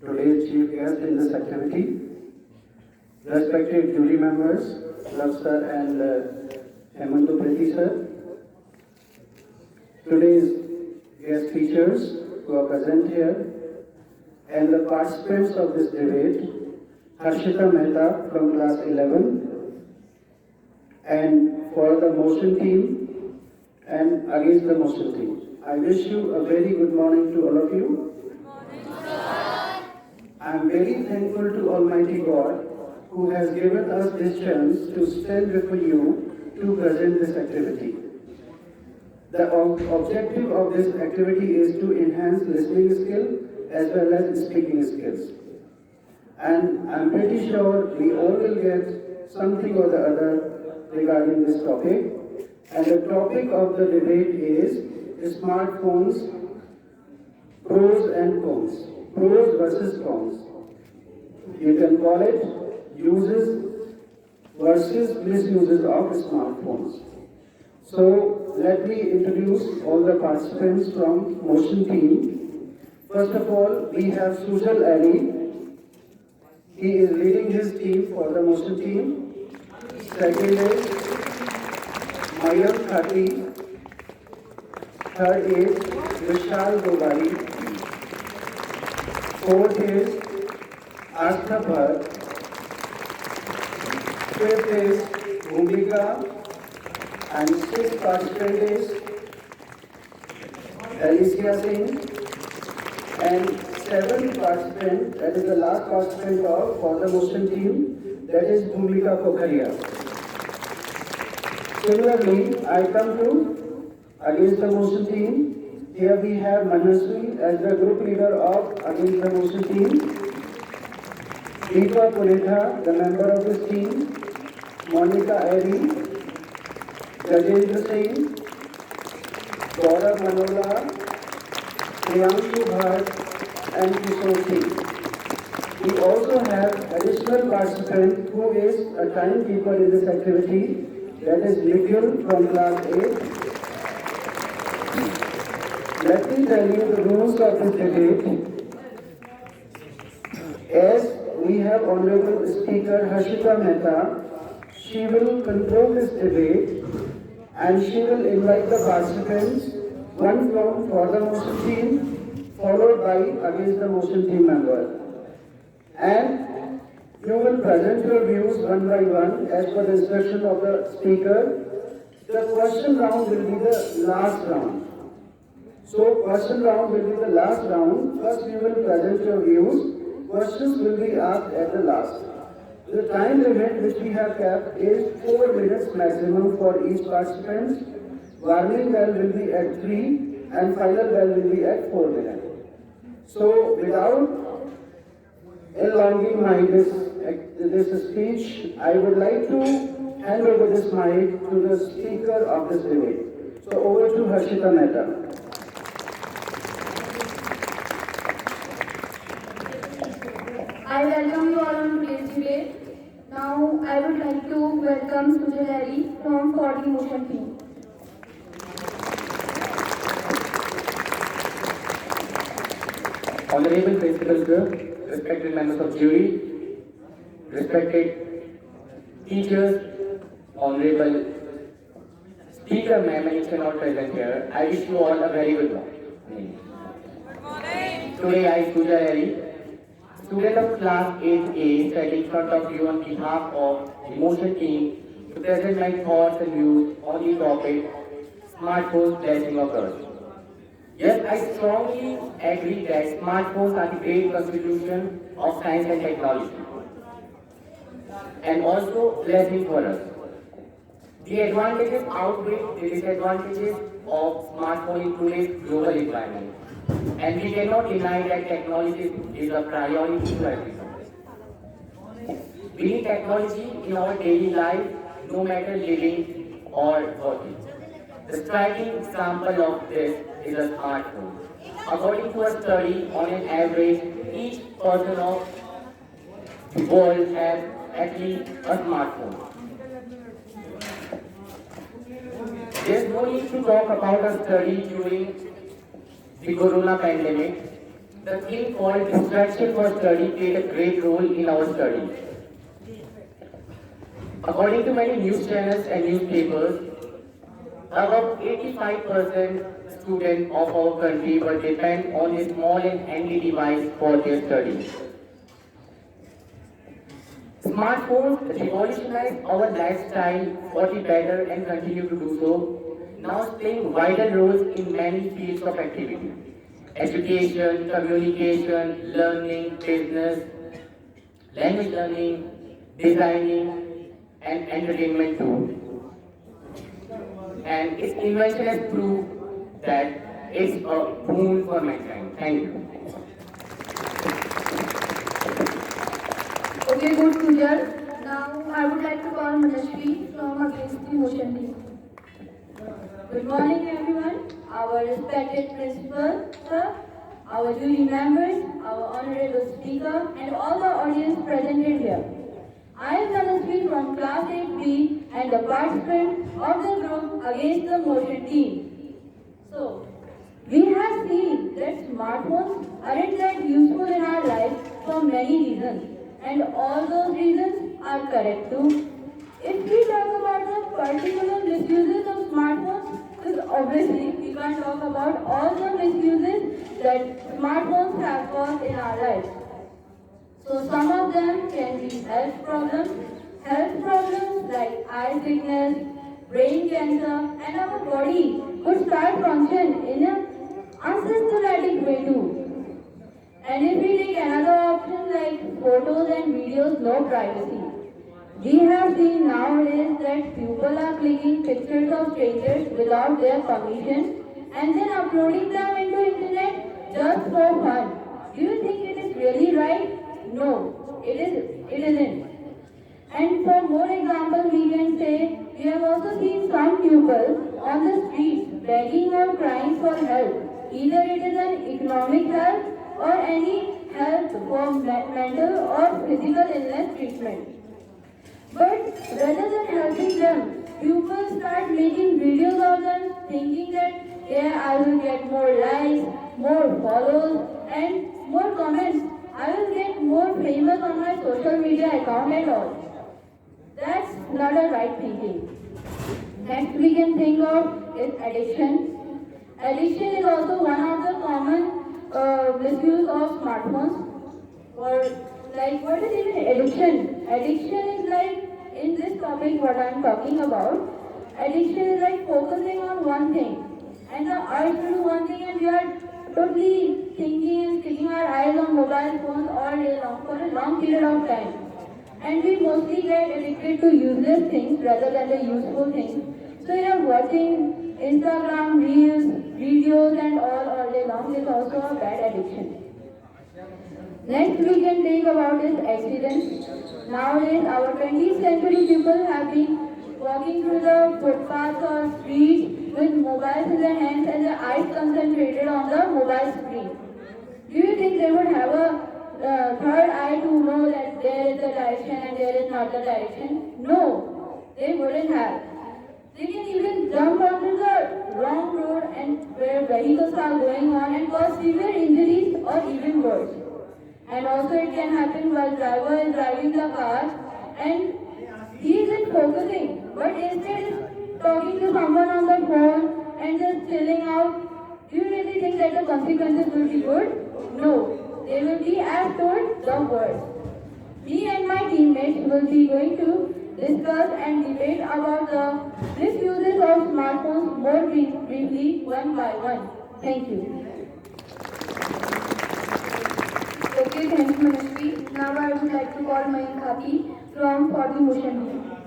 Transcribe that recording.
today's chief guest in this activity, respected jury members, Love sir and Hemantu Priti sir, today's guest speakers who are present here, and the participants of this debate, Harshita Mehta from class 11, and for the motion team and against the motion team. I wish you a very good morning to all of you. I am very thankful to Almighty God who has given us this chance to stand before you to present this activity. The objective of this activity is to enhance listening skill as well as speaking skills. And I'm pretty sure we all will get something or the other regarding this topic. And the topic of the debate is smartphones, pros and cons, pros versus cons. You can call it uses versus misuses of smartphones. So let me introduce all the participants from motion team. First of all, we have Sujal Ali. He is leading his team for the motion team. Second is Mayank Khati. Third is Vishal Gogari. Fourth is Astha Bhatt. Fifth is Bhumika. And sixth participant is Alicia Singh. And seventh participant, that is the last participant for the motion team, that is Bhumika Kokharia. Similarly, I come to against the motion team. Here we have Manaswi as the group leader of against the motion team. Deepa Puretha, the member of this team. Monica Airy, Gajendra Singh, Gaurav Manola, Priyanshu Bhatt, and Kishore Singh. We also have additional participant who is a timekeeper in this activity, that is Nikhil from class 8. Let me tell you the rules of this debate. As we have Honorable Speaker Harshita Mehta, she will control this debate and she will invite the participants, one from for the motion team, followed by against the motion team member. And you will present your views one by one as per the instruction of the speaker. The question round will be the last round. So question round will be the last round. First you will present your views. Questions will be asked at the last. The time limit which we have kept is 4 minutes maximum for each participant. Warning bell will be at 3 and final bell will be at 4 minutes. So without elongating this speech, I would like to hand over this mic to the speaker of this debate. So over to Harshita Mehta. I welcome you all on today's debate. Now I would like to welcome Sujal Ali from 40 Motion Team. Honorable Principal Sir, respected members of jury, respected teachers, Honorable Speaker Ma'am, and you cannot present here, I wish you all a very good morning. Today I, Sujal Ali, student of class 8A, stand in front of you on behalf of the motion team to present my thoughts and views on the topic, smartphones blessing or curse. Yes, I strongly agree that smartphones are the great contribution of science and technology, and also blessing for us. The advantages outweigh the disadvantages of smartphone in today's global environment. And we cannot deny that technology is a priority to everyone. We need technology in our daily life, no matter living or working. The striking example of this is a smartphone. According to a study, on an average, each person of the world has at least a smartphone. There's no need to talk about a study during the corona pandemic. the thing called distraction for study played a great role in our studies. According to many news channels and newspapers, about 85% students of our country were depend on a small and handy device for their studies. Smartphones revolutionized our lifestyle for the better and continue to do so, now playing vital roles in many fields of activity. Education, communication, learning, business, language learning, designing, and entertainment too. And its invention has proved that it's a boon for mankind. Thank you. Okay, good, Sujal. Now I would like to call Manashri from Against the Motion team. Good morning, everyone. Our respected principal, sir, our jury members, our honorable speaker, and all the audience presented here. I am Manashri from Class 8B and the participant of the group Against the Motion team. So, we have seen that smartphones aren't that useful in our life for many reasons, and all those reasons are correct too. If we talk about the particular misuses of smartphones, then obviously we can't talk about all the misuses that smartphones have caused in our lives. So some of them can be health problems like eye sickness, brain cancer, and our body would start function in an unsystematic way too. And if we take another option like photos and videos, no privacy. We have seen nowadays that people are clicking pictures of strangers without their permission and then uploading them into internet just for fun. Do you think it is really right? No, it isn't. And for more examples, we can say we have also seen some people on the streets begging or crying for help. Either it is an economic help or any help for mental or physical illness treatment. But rather than helping them, people start making videos of them thinking that yeah, I will get more likes, more follows and more comments. I will get more famous on my social media account and all. That's not a right thinking. Next we can think of is addiction. Addiction is also one of the common misuse of smartphones. Or like what is even addiction? Addiction is like in this topic what I am talking about. Addiction is like focusing on one thing and the urge to do one thing and we are totally thinking and sticking our eyes on mobile phones all day long for a long period of time. And we mostly get addicted to useless things rather than the useful things. So we are watching Instagram, Reels, videos and all day long is also a bad addiction. Next we can think about is accidents. Nowadays our 20th century people have been walking through the footpaths or streets with mobiles in their hands and their eyes concentrated on the mobile screen. Do you think they would have a third eye to know that there is the direction and there is not the direction? No, they wouldn't have. They can even jump onto the wrong road and where vehicles are going on and cause severe injuries or even worse. And also it can happen while driver is driving the car and he isn't focusing but instead is talking to someone on the phone and just chilling out. Do you really think that the consequences will be good? No, they will be as told the worst. Me and my teammates will be going to discuss and debate about the misuses of smartphones more briefly one by one. Thank you. Okay, thank you, Manashri. Now I would like to call Mayank Khati from For the Motion team.